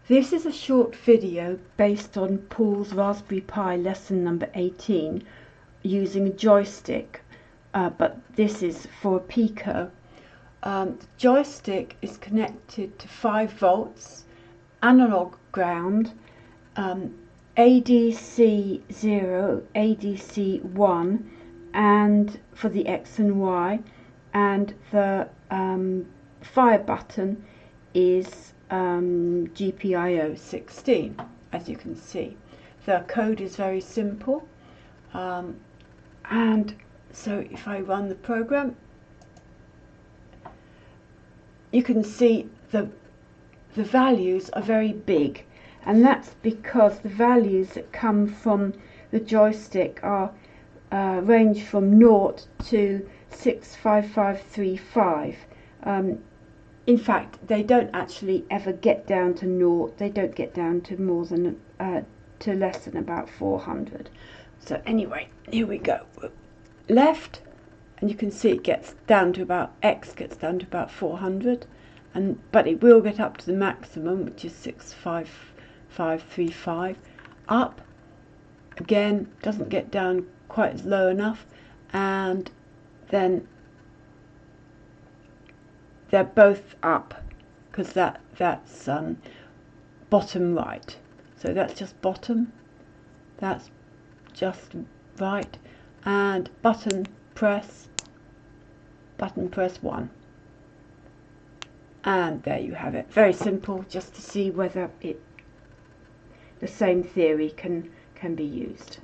This is a short video based on Paul's Raspberry Pi lesson number 18 using a joystick, but this is for a Pico. The joystick is connected to 5 volts, analog ground, ADC 0, ADC 1, and for the X and Y, and the fire button is GPIO 16, as you can see. The code is very simple, and so if I run the program, you can see the values are very big, and that's because the values that come from the joystick are range from 0 to 65535. In fact, they don't actually ever get down to 0. They don't get down to more than to less than about 400. So anyway, here we go. Left, and you can see it gets down to about X gets down to about 400, but it will get up to the maximum, which is 65535. Up again, doesn't get down quite as low enough, and then they're both up because that's bottom right. So that's just bottom, that's just right, and button press 1. And there you have it. Very simple, just to see whether the same theory can be used.